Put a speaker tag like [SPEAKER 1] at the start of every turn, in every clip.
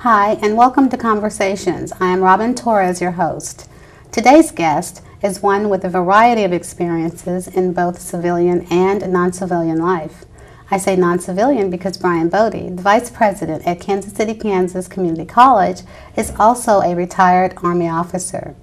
[SPEAKER 1] Hi, and welcome to Conversations. I am Robin Torres, your host. Today's guest is one with a variety of experiences in both civilian and non-civilian life. I say non-civilian because Brian Bode, the Vice President at Kansas City, Kansas Community College, is also a retired Army officer.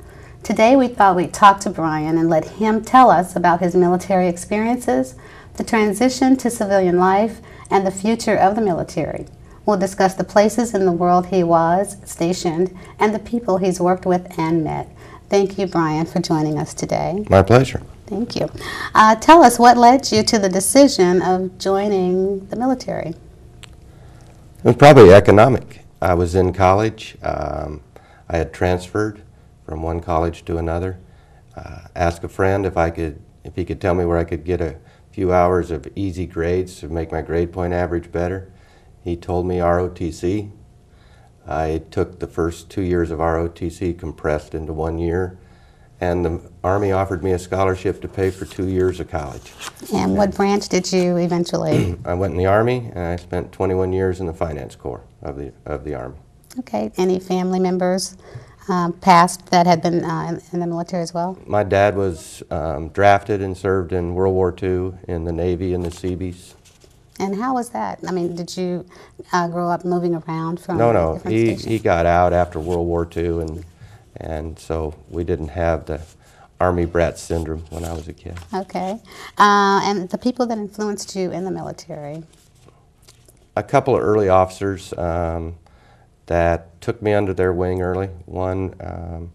[SPEAKER 1] Today we thought we'd talk to Brian and let him tell us about his military experiences, the transition to civilian life, and the future of the military. We'll discuss the places in the world he was stationed and the people he's worked with and met. Thank you, Brian, for joining us today.
[SPEAKER 2] My pleasure.
[SPEAKER 1] Thank you. Tell us what led you to the decision of joining the military.
[SPEAKER 2] It was probably economic. I was in college. I had transferred from one college to another. Asked a friend if he could tell me where I could get a few hours of easy grades to make my grade point average better. He told me ROTC. I took the first 2 years of ROTC compressed into 1 year, and the Army offered me a scholarship to pay for 2 years of college.
[SPEAKER 1] And what branch did you eventually?
[SPEAKER 2] I went in the Army, and I spent 21 years in the Finance Corps of the Army.
[SPEAKER 1] Okay. Any family members past that had been in the military as well?
[SPEAKER 2] My dad was drafted and served in World War II in the Navy and the Seabees.
[SPEAKER 1] And how was that? I mean, did you grow up moving around from
[SPEAKER 2] No.
[SPEAKER 1] different stations?
[SPEAKER 2] He got out after World War II, and so we didn't have the Army brat syndrome when I was a kid.
[SPEAKER 1] Okay. And the people that influenced you in the military?
[SPEAKER 2] A couple of early officers that took me under their wing early. One,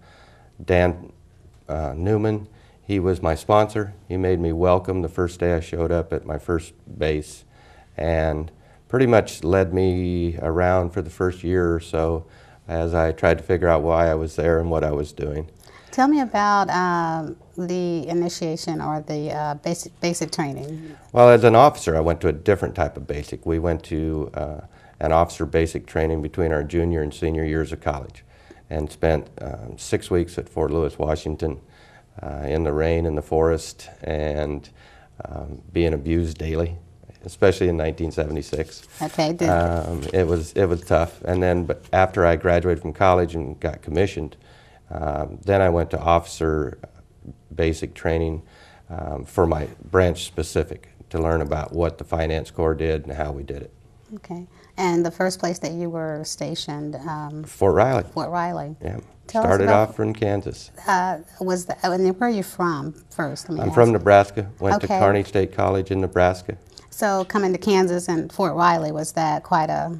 [SPEAKER 2] Dan Newman, he was my sponsor. He made me welcome the first day I showed up at my first base, and pretty much led me around for the first year or so as I tried to figure out why I was there and what I was doing.
[SPEAKER 1] Tell me about the initiation or the basic training.
[SPEAKER 2] Well, as an officer, I went to a different type of basic. We went to an officer basic training between our junior and senior years of college, and spent 6 weeks at Fort Lewis, Washington, in the rain, in the forest, and being abused daily, especially in 1976.
[SPEAKER 1] Okay.
[SPEAKER 2] It was tough. And then, but after I graduated from college and got commissioned, then I went to officer basic training for my branch specific to learn about what the Finance Corps did and how we did it.
[SPEAKER 1] Okay. And the first place that you were stationed?
[SPEAKER 2] Fort Riley.
[SPEAKER 1] Fort Riley.
[SPEAKER 2] Yeah.
[SPEAKER 1] Tell
[SPEAKER 2] Started off in Kansas.
[SPEAKER 1] And where are you from first?
[SPEAKER 2] I'm from Nebraska. Went to
[SPEAKER 1] Okay.
[SPEAKER 2] Kearney State College in Nebraska.
[SPEAKER 1] So coming to Kansas and Fort Riley, was that quite a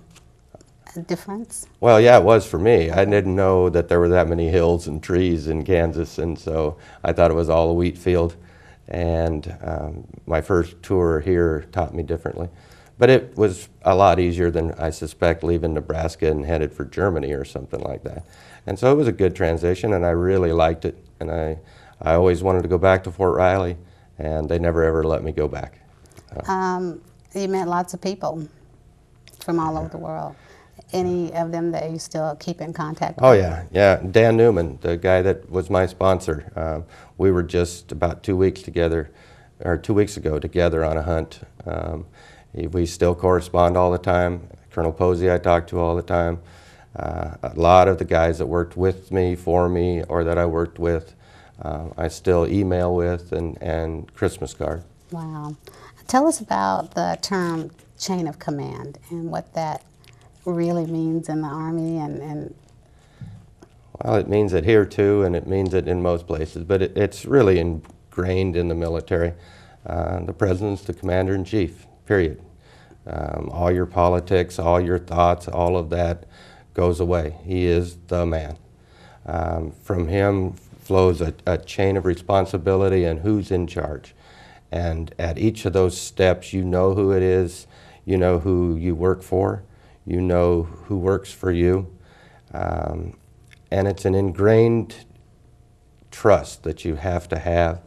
[SPEAKER 1] difference?
[SPEAKER 2] Well, yeah, it was for me. I didn't know that there were that many hills and trees in Kansas, and so I thought it was all a wheat field. And my first tour here taught me differently. But it was a lot easier than, I suspect, leaving Nebraska and headed for Germany or something like that. And so it was a good transition, and I really liked it. And I always wanted to go back to Fort Riley, and they never ever let me go back.
[SPEAKER 1] You met lots of people from all over the world. Any of them that you still keep in contact with?
[SPEAKER 2] Oh, yeah. Dan Newman, the guy that was my sponsor. We were just about 2 weeks together, or 2 weeks ago together on a hunt. We still correspond all the time. Colonel Posey I talk to all the time. A lot of the guys that worked with me, for me, or that I worked with, I still email with and Christmas card.
[SPEAKER 1] Wow. Tell us about the term chain of command and what that really means in the Army.
[SPEAKER 2] Well, it means it here too, and it means it in most places, but it's really ingrained in the military. The President's the Commander-in-Chief, period. All your politics, all your thoughts, all of that goes away. He is the man. From him flows a chain of responsibility and who's in charge. And at each of those steps, you know who it is, you know who you work for, you know who works for you. And it's an ingrained trust that you have to have,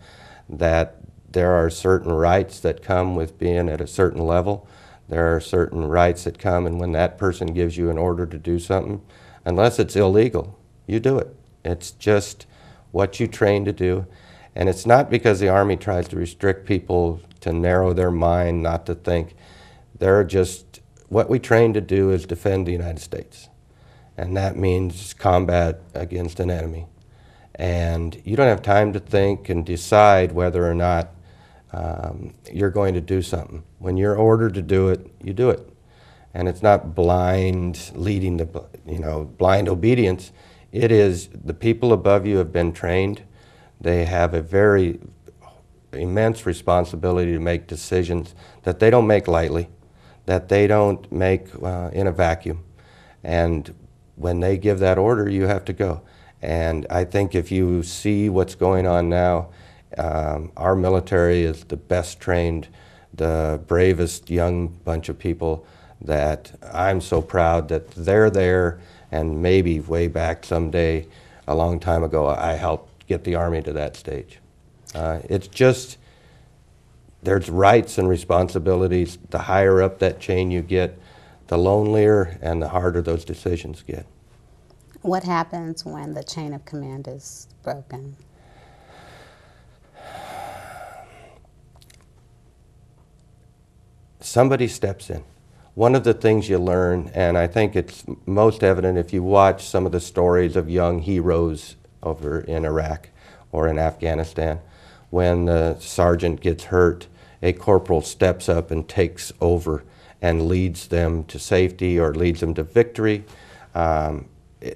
[SPEAKER 2] that there are certain rights that come with being at a certain level. There are certain rights that come, and when that person gives you an order to do something, unless it's illegal, you do it. It's just what you train to do. And it's not because the Army tries to restrict people to narrow their mind, not to think. They're just, what we train to do is defend the United States. and that means combat against an enemy. And you don't have time to think and decide whether or not you're going to do something. When you're ordered to do it, you do it. And it's not blind leading to, blind obedience. It is the people above you have been trained. They have a very immense responsibility to make decisions that they don't make lightly, that they don't make in a vacuum. And when they give that order, you have to go. And I think if you see what's going on now, our military is the best trained, the bravest young bunch of people that I'm so proud that they're there, and maybe way back someday, a long time ago, I helped get the Army to that stage. It's just, there's rights and responsibilities. The higher up that chain you get, the lonelier and the harder those decisions get.
[SPEAKER 1] What happens when the chain of command is broken?
[SPEAKER 2] Somebody steps in. One of the things you learn, and I think it's most evident if you watch some of the stories of young heroes over in Iraq or in Afghanistan, when the sergeant gets hurt, a corporal steps up and takes over and leads them to safety or leads them to victory.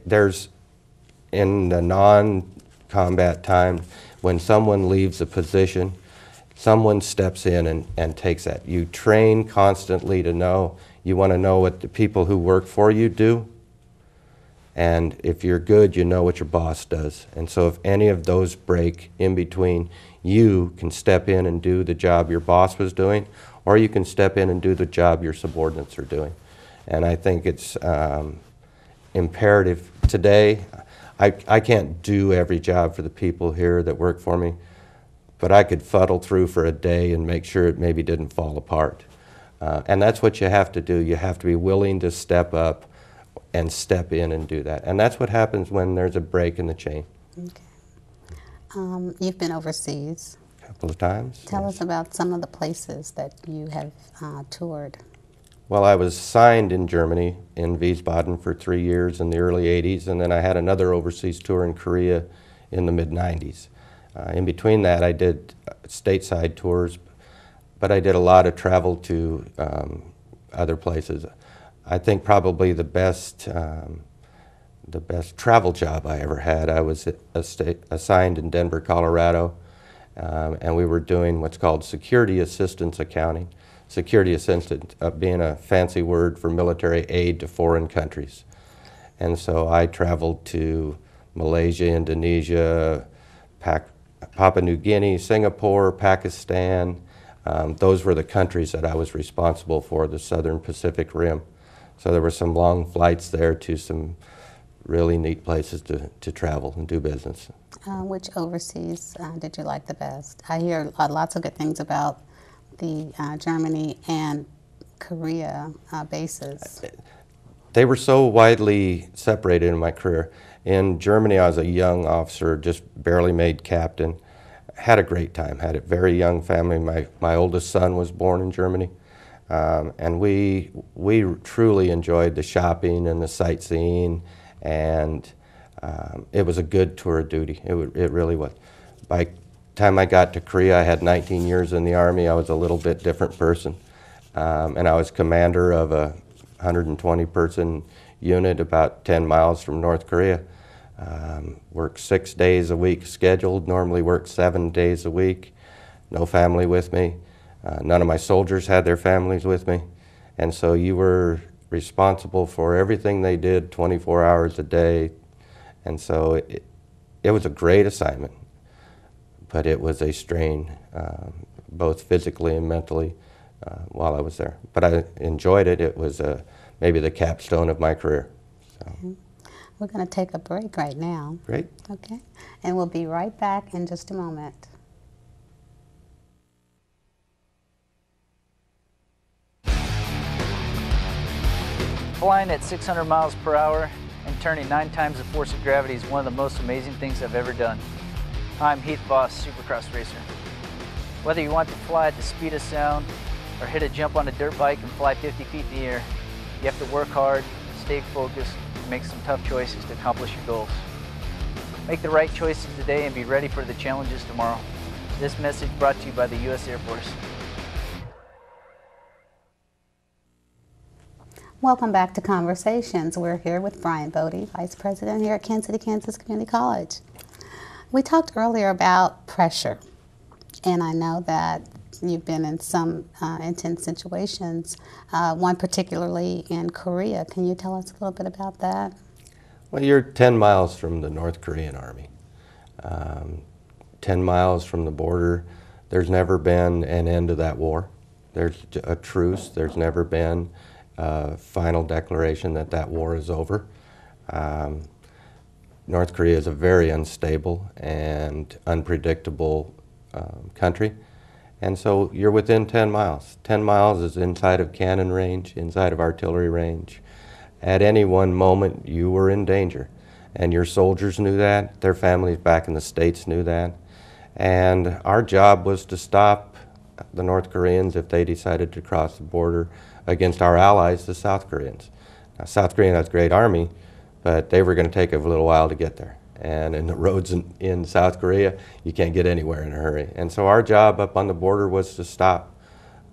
[SPEAKER 2] There's, in the non-combat time, when someone leaves a position, someone steps in and takes that. You train constantly to know, you want to know what the people who work for you do, and if you're good, you know what your boss does. And so if any of those break in between, you can step in and do the job your boss was doing, or you can step in and do the job your subordinates are doing. And I think it's imperative today. I can't do every job for the people here that work for me, but I could fuddle through for a day and make sure it maybe didn't fall apart. And that's what you have to do. You have to be willing to step up and step in and do that. And that's what happens when there's a break in the chain.
[SPEAKER 1] Okay. You've been overseas.
[SPEAKER 2] A couple of times.
[SPEAKER 1] Tell us about some of the places that you have toured.
[SPEAKER 2] Well, I was signed in Germany, in Wiesbaden, for 3 years in the early 80s, and then I had another overseas tour in Korea in the mid-90s. In between that, I did stateside tours, but I did a lot of travel to other places. I think probably the best travel job I ever had, I was assigned in Denver, Colorado, and we were doing what's called security assistance accounting. Security assistance being a fancy word for military aid to foreign countries. And so I traveled to Malaysia, Indonesia, Papua New Guinea, Singapore, Pakistan. Those were the countries that I was responsible for, the Southern Pacific Rim. So there were some long flights there to some really neat places to travel and do business.
[SPEAKER 1] Which overseas did you like the best? I hear lots of good things about the Germany and Korea bases.
[SPEAKER 2] They were so widely separated in my career. In Germany, I was a young officer, just barely made captain. Had a great time, had a very young family. My oldest son was born in Germany. And we truly enjoyed the shopping and the sightseeing, and it was a good tour of duty. It really was. By the time I got to Korea, I had 19 years in the Army. I was a little bit different person. And I was commander of a 120-person unit about 10 miles from North Korea. Worked 6 days a week scheduled, normally worked 7 days a week. No family with me. None of my soldiers had their families with me. And so you were responsible for everything they did 24 hours a day. And so it was a great assignment, but it was a strain, both physically and mentally, while I was there. But I enjoyed it. It was maybe the capstone of my career. So.
[SPEAKER 1] Okay. We're going to take a break right now.
[SPEAKER 2] Great.
[SPEAKER 1] Okay. And we'll be right back in just a moment.
[SPEAKER 3] Flying at 600 miles per hour and turning 9 times the force of gravity is one of the most amazing things I've ever done. I'm Heath Voss, Supercross racer. Whether you want to fly at the speed of sound or hit a jump on a dirt bike and fly 50 feet in the air, you have to work hard, stay focused, to make some tough choices to accomplish your goals. Make the right choices today and be ready for the challenges tomorrow. This message brought to you by the U.S. Air Force.
[SPEAKER 1] Welcome back to Conversations. We're here with Brian Bode, Vice President here at Kansas City, Kansas Community College. We talked earlier about pressure, and I know that you've been in some intense situations, one particularly in Korea. Can you tell us a little bit about that?
[SPEAKER 2] Well, you're 10 miles from the North Korean Army, 10 miles from the border. There's never been an end to that war. There's a truce. There's never been a final declaration that that war is over. North Korea is a very unstable and unpredictable country. And so you're within 10 miles. 10 miles is inside of cannon range, inside of artillery range. At any one moment, you were in danger. And your soldiers knew that. Their families back in the States knew that. And our job was to stop the North Koreans if they decided to cross the border against our allies, the South Koreans. Now, South Korea has a great army, but they were going to take a little while to get there. And in the roads in South Korea, you can't get anywhere in a hurry. And so our job up on the border was to stop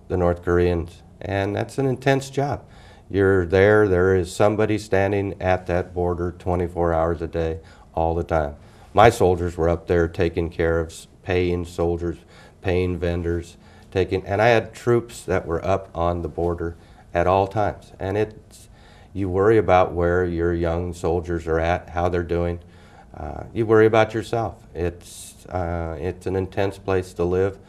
[SPEAKER 2] the North Koreans. And that's an intense job. You're there is somebody standing at that border 24 hours a day, all the time. My soldiers were up there taking care of paying soldiers, paying vendors, and I had troops that were up on the border at all times. And you worry about where your young soldiers are at, how they're doing. You worry about yourself. It's an intense place to live.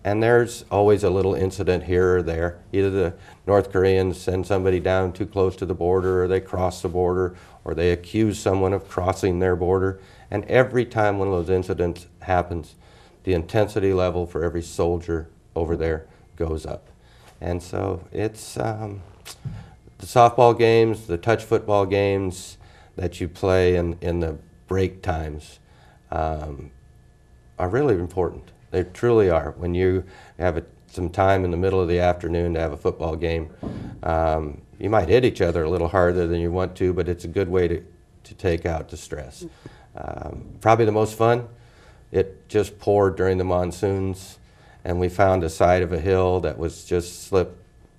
[SPEAKER 2] And there's always a little incident here or there. Either the North Koreans send somebody down too close to the border, or they cross the border, or they accuse someone of crossing their border. And every time one of those incidents happens, the intensity level for every soldier over there goes up. And so it's the softball games, the touch football games that you play in the break times are really important. They truly are. When you have some time in the middle of the afternoon to have a football game, you might hit each other a little harder than you want to, but it's a good way to take out the stress. Probably the most fun, it just poured during the monsoons, and we found a side of a hill that was just slip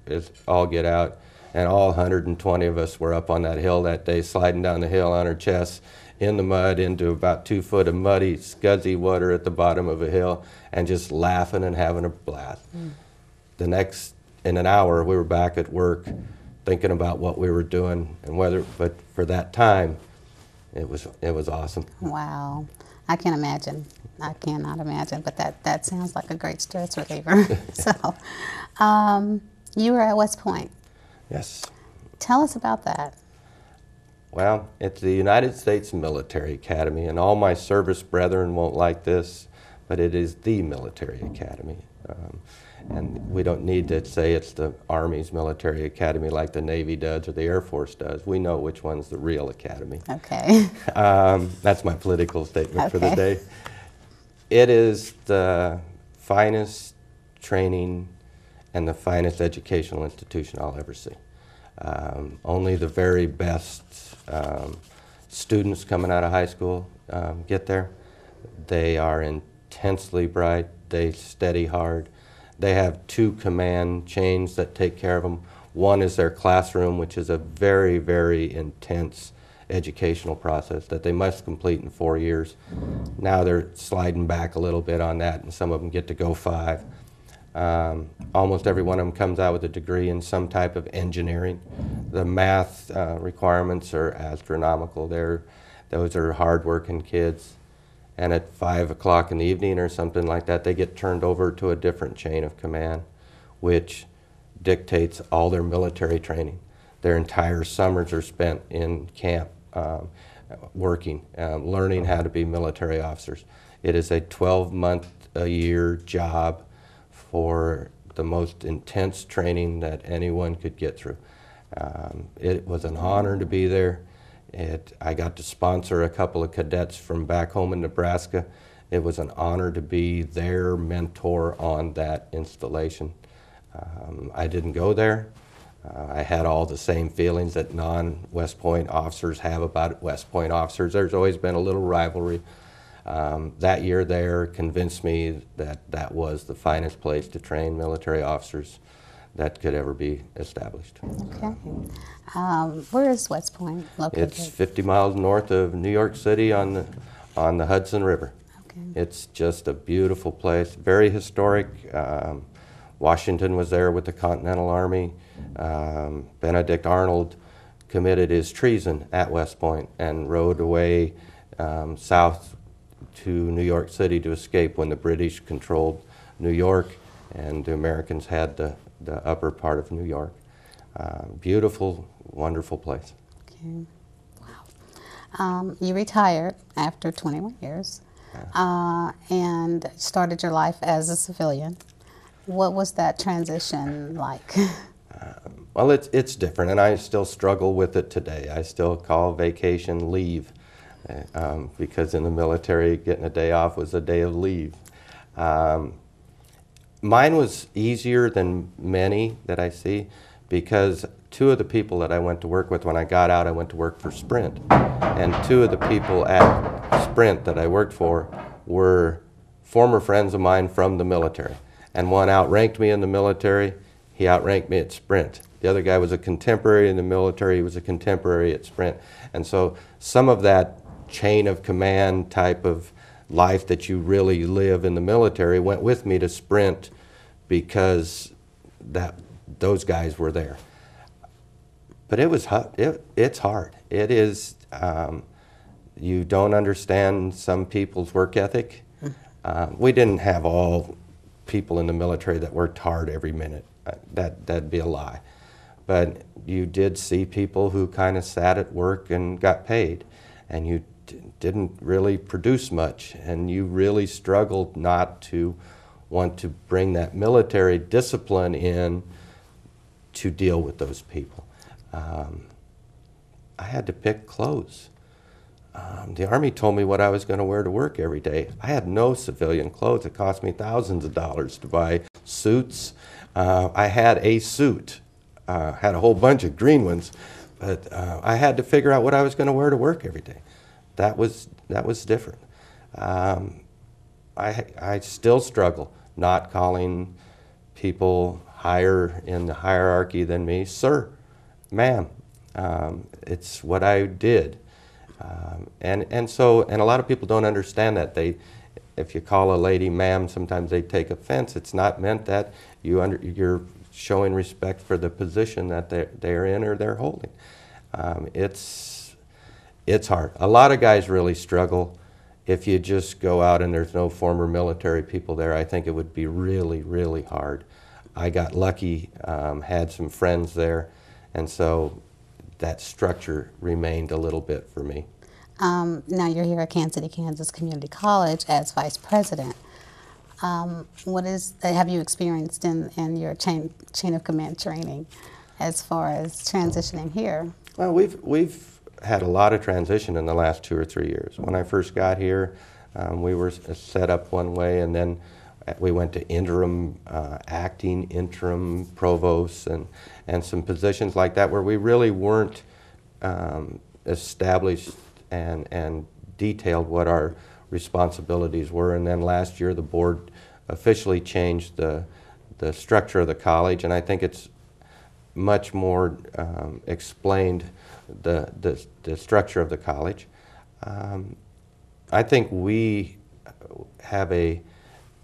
[SPEAKER 2] as all get out, and all 120 of us were up on that hill that day, sliding down the hill on our chests in the mud into about 2 foot of muddy, scuzzy water at the bottom of a hill, and just laughing and having a blast. In an hour, we were back at work thinking about what we were doing and but for that time, it was awesome.
[SPEAKER 1] Wow. I can't imagine. I cannot imagine, but that sounds like a great stress reliever. So, you were at West Point.
[SPEAKER 2] Yes.
[SPEAKER 1] Tell us about that.
[SPEAKER 2] Well, it's the United States Military Academy, and all my service brethren won't like this, but it is the military academy. And we don't need to say it's the Army's military academy like the Navy does or the Air Force does. We know which one's the real academy.
[SPEAKER 1] Okay.
[SPEAKER 2] That's my political statement for the day. It is the finest training and the finest educational institution I'll ever see. Only the very best students coming out of high school get there. They are intensely bright. They study hard. They have 2 command chains that take care of them. One is their classroom, which is a very, very intense educational process that they must complete in 4 years. Now they're sliding back a little bit on that, and some of them get to go 5. Almost every one of them comes out with a degree in some type of engineering. The math requirements are astronomical. Those are hard-working kids. And at 5 o'clock in the evening or something like that, they get turned over to a different chain of command, which dictates all their military training. Their entire summers are spent in camp working, learning how to be military officers. It is a 12-month-a-year job for the most intense training that anyone could get through. It was an honor to be there. I got to sponsor a couple of cadets from back home in Nebraska. It was an honor to be their mentor on that installation. I didn't go there, I had all the same feelings that non-West Point officers have about West Point officers. There's always been a little rivalry. That year there convinced me that that was the finest place to train military officers that could ever be established.
[SPEAKER 1] Okay. Where is West Point located?
[SPEAKER 2] It's 50 miles north of New York City on the Hudson River.
[SPEAKER 1] Okay.
[SPEAKER 2] It's just a beautiful place, very historic. Washington was there with the Continental Army. Benedict Arnold committed his treason at West Point and rode away south to New York City to escape when the British controlled New York and the Americans had the upper part of New York. Beautiful, wonderful place.
[SPEAKER 1] Okay. Wow. You retired after 21 years and started your life as a civilian. What was that transition like?
[SPEAKER 2] Well, it's different, and I still struggle with it today. I still call vacation leave because in the military, getting a day off was a day of leave. Mine was easier than many that I see because two of the people that I went to work with when I got out, I went to work for Sprint. And two of the people at Sprint that I worked for were former friends of mine from the military. And one outranked me in the military, he outranked me at Sprint. The other guy was a contemporary in the military, he was a contemporary at Sprint. And so some of that chain of command type of life that you really live in the military went with me to Sprint because those guys were there. But it was it's hard. It is, you don't understand some people's work ethic. We didn't have all people in the military that worked hard every minute. That'd be a lie. But you did see people who kind of sat at work and got paid, and you didn't really produce much, and you really struggled not to want to bring that military discipline in to deal with those people. I had to pick clothes. The Army told me what I was going to wear to work every day. I had no civilian clothes. It cost me thousands of dollars to buy suits. I had a suit, had a whole bunch of green ones, but I had to figure out what I was going to wear to work every day. That was different. I still struggle not calling people higher in the hierarchy than me, sir, ma'am. It's what I did. And a lot of people don't understand that. If you call a lady ma'am, sometimes they take offense. It's not meant that you're showing respect for the position that they're in or they're holding. It's hard. A lot of guys really struggle. If you just go out and there's no former military people there, I think it would be really, really hard. I got lucky, had some friends there, and so that structure remained a little bit for me.
[SPEAKER 1] Now you're here at Kansas City, Kansas Community College as vice president. What have you experienced in your chain of command training as far as transitioning here?
[SPEAKER 2] Well, we've had a lot of transition in the last 2 or 3 years. When I first got here, we were set up one way, and then we went to interim acting, interim provosts, and some positions like that where we really weren't established and detailed what our responsibilities were. And then last year the board officially changed the structure of the college, and I think it's much more explained the structure of the college. I think we have a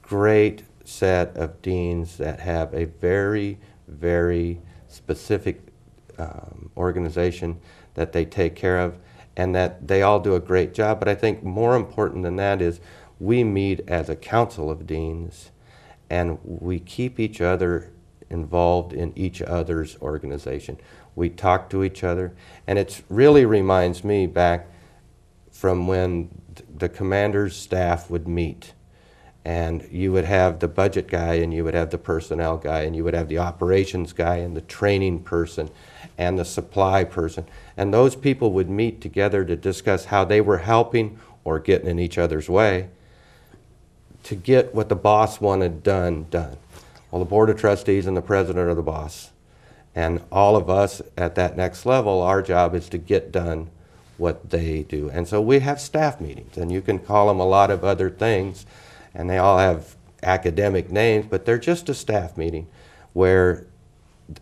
[SPEAKER 2] great set of deans that have a very, very specific organization that they take care of, and that they all do a great job. But I think more important than that is we meet as a council of deans, and we keep each other involved in each other's organization. We talk to each other, and it really reminds me back from when the commander's staff would meet, and you would have the budget guy, and you would have the personnel guy, and you would have the operations guy, and the training person, and the supply person. And those people would meet together to discuss how they were helping or getting in each other's way to get what the boss wanted done. Well, the board of trustees and the president are the boss. And all of us at that next level, our job is to get done what they do. And so we have staff meetings, and you can call them a lot of other things, and they all have academic names, but they're just a staff meeting where,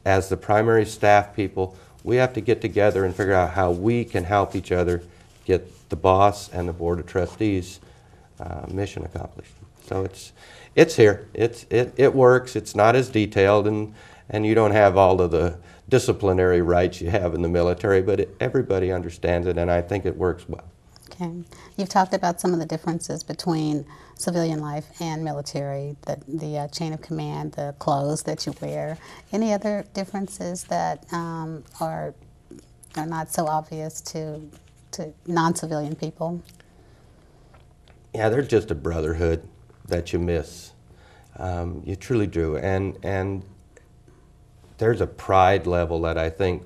[SPEAKER 2] as the primary staff people, we have to get together and figure out how we can help each other get the boss and the Board of Trustees mission accomplished. So it's here. It works. It's not as detailed, and you don't have all of the disciplinary rights you have in the military, but everybody understands it, and I think it works well.
[SPEAKER 1] Okay. You've talked about some of the differences between civilian life and military, the chain of command, the clothes that you wear. Any other differences that are not so obvious to non-civilian people?
[SPEAKER 2] Yeah, there's just a brotherhood that you miss. You truly do. And there's a pride level that I think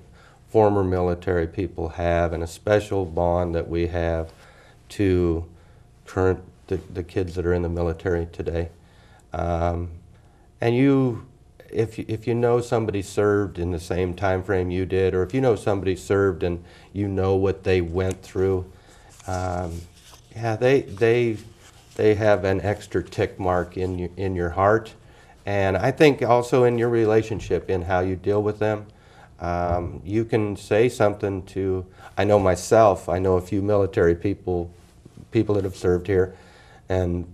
[SPEAKER 2] former military people have, and a special bond that we have to the kids that are in the military today. And if you know somebody served in the same time frame you did, or if you know somebody served and you know what they went through, yeah, they have an extra tick mark in your heart, and I think also in your relationship, in how you deal with them. You can say something to, I know myself, I know a few military people that have served here, and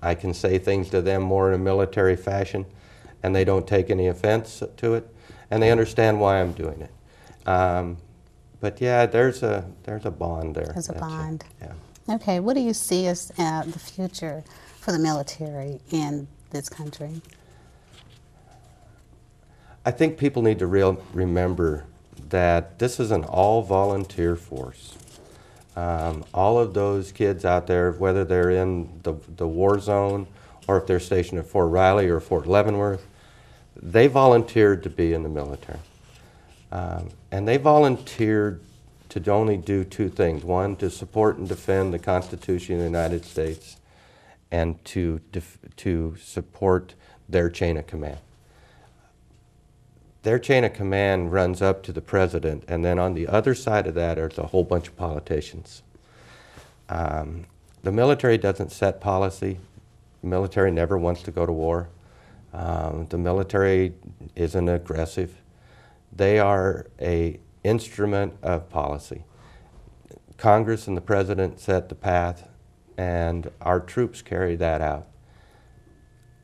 [SPEAKER 2] I can say things to them more in a military fashion, and they don't take any offense to it, and they understand why I'm doing it. But yeah, there's a bond there.
[SPEAKER 1] There's a bond.
[SPEAKER 2] Yeah.
[SPEAKER 1] Okay, what do you see as the future for the military in this country?
[SPEAKER 2] I think people need to remember that this is an all-volunteer force. All of those kids out there, whether they're in the war zone or if they're stationed at Fort Riley or Fort Leavenworth, they volunteered to be in the military. And they volunteered to only do two things. One, to support and defend the Constitution of the United States, and to support their chain of command. Their chain of command runs up to the president, and then on the other side of that there's a whole bunch of politicians. The military doesn't set policy. The military never wants to go to war. The military isn't aggressive. They are an instrument of policy. Congress and the president set the path, and our troops carry that out.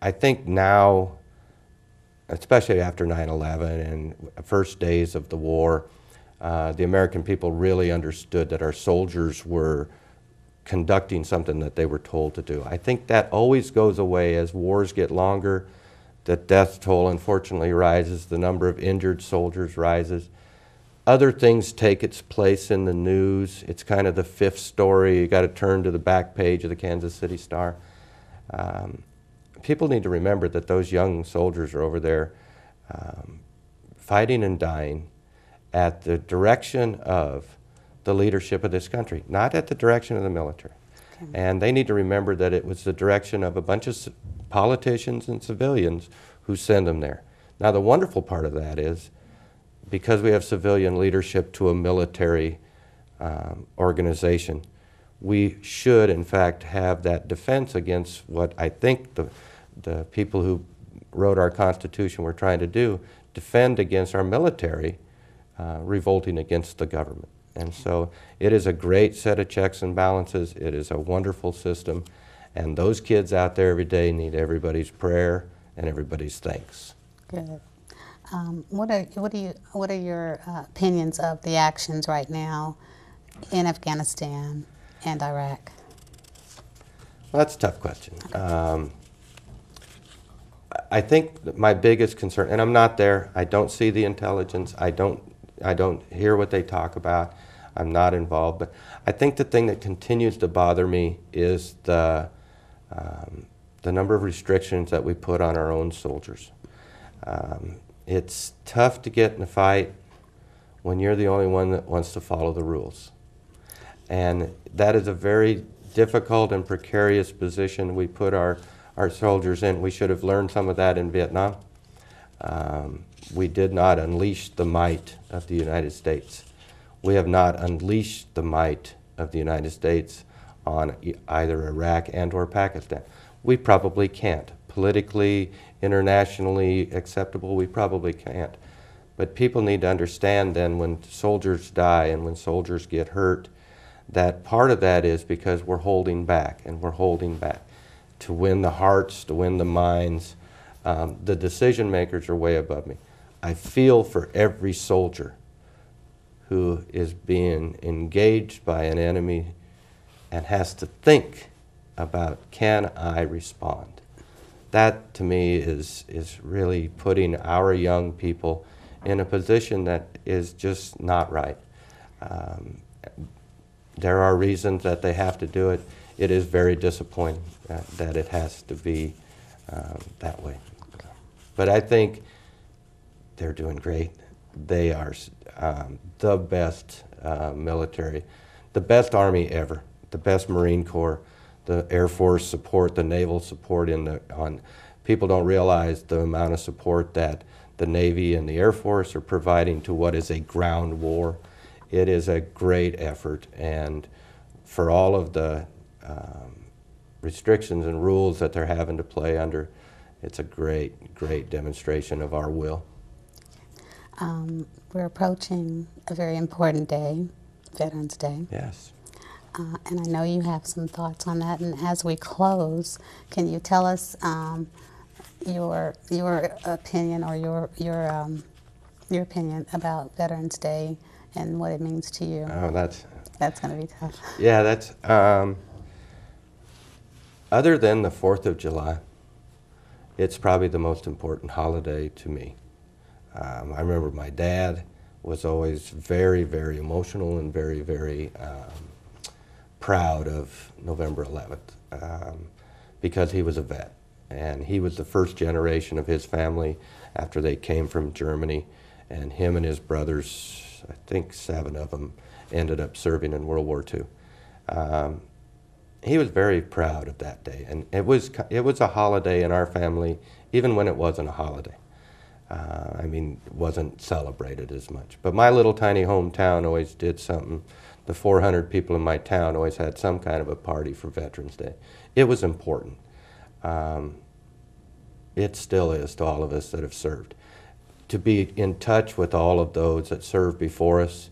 [SPEAKER 2] I think now, especially after 9/11 and first days of the war, the American people really understood that our soldiers were conducting something that they were told to do. I think that always goes away as wars get longer. The death toll unfortunately rises, the number of injured soldiers rises. Other things take its place in the news. It's kind of the fifth story. You got to turn to the back page of the Kansas City Star. People need to remember that those young soldiers are over there fighting and dying at the direction of the leadership of this country, not at the direction of the military. Okay. And they need to remember that it was the direction of a bunch of politicians and civilians who send them there. Now, the wonderful part of that is, because we have civilian leadership to a military organization, we should, in fact, have that defense against what I think the people who wrote our Constitution were trying to do, defend against our military revolting against the government. And so it is a great set of checks and balances. It is a wonderful system. And those kids out there every day need everybody's prayer and everybody's thanks.
[SPEAKER 1] Good. What are your opinions of the actions right now in Afghanistan and Iraq?
[SPEAKER 2] Well, that's a tough question. Okay. I think that my biggest concern, and I'm not there, I don't see the intelligence, I don't hear what they talk about, I'm not involved, but I think the thing that continues to bother me is the number of restrictions that we put on our own soldiers. It's tough to get in a fight when you're the only one that wants to follow the rules. And that is a very difficult and precarious position we put our soldiers in. We should have learned some of that in Vietnam. We did not unleash the might of the United States. We have not unleashed the might of the United States on either Iraq and or Pakistan. We probably can't. Politically, internationally acceptable, we probably can't. But people need to understand then when soldiers die and when soldiers get hurt, that part of that is because we're holding back, and we're holding back to win the hearts, to win the minds. The decision makers are way above me. I feel for every soldier who is being engaged by an enemy and has to think about, can I respond? That to me is really putting our young people in a position that is just not right. There are reasons that they have to do it. It is very disappointing that it has to be that way. But I think they're doing great. They are the best military, the best Army ever, the best Marine Corps, the Air Force support, the naval support. People don't realize the amount of support that the Navy and the Air Force are providing to what is a ground war. It is a great effort, and for all of the restrictions and rules that they're having to play under, it's a great, great demonstration of our will.
[SPEAKER 1] We're approaching a very important day, Veterans Day.
[SPEAKER 2] Yes.
[SPEAKER 1] And I know you have some thoughts on that. And as we close, can you tell us your opinion or your opinion about Veterans Day and what it means to you?
[SPEAKER 2] Oh,
[SPEAKER 1] that's going to be tough.
[SPEAKER 2] Yeah, that's other than the 4th of July, it's probably the most important holiday to me. I remember my dad was always very, very emotional and very, very proud of November 11th because he was a vet. And he was the first generation of his family after they came from Germany. And him and his brothers, I think 7 of them, ended up serving in World War II. He was very proud of that day. And it was a holiday in our family, even when it wasn't a holiday. I mean, it wasn't celebrated as much. But my little tiny hometown always did something. The 400 people in my town always had some kind of a party for Veterans Day. It was important. It still is to all of us that have served. To be in touch with all of those that served before us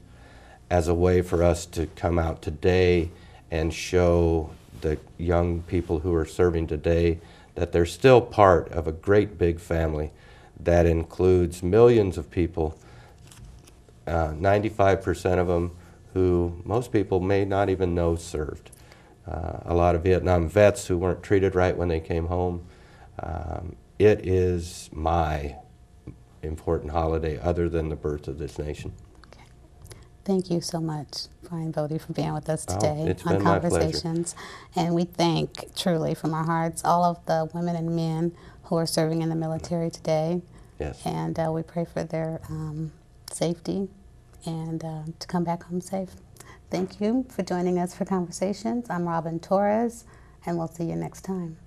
[SPEAKER 2] as a way for us to come out today and show the young people who are serving today that they're still part of a great big family that includes millions of people, 95% of them who most people may not even know served. A lot of Vietnam vets who weren't treated right when they came home. It is my important holiday other than the birth of this nation.
[SPEAKER 1] Okay. Thank you so much, Brian Bode, for being with us today
[SPEAKER 2] it's
[SPEAKER 1] on
[SPEAKER 2] been my
[SPEAKER 1] Conversations. And we thank truly from our hearts all of the women and men who are serving in the military today.
[SPEAKER 2] Yes.
[SPEAKER 1] And we pray for their safety and to come back home safe. Thank you for joining us for Conversations. I'm Robin Torres, and we'll see you next time.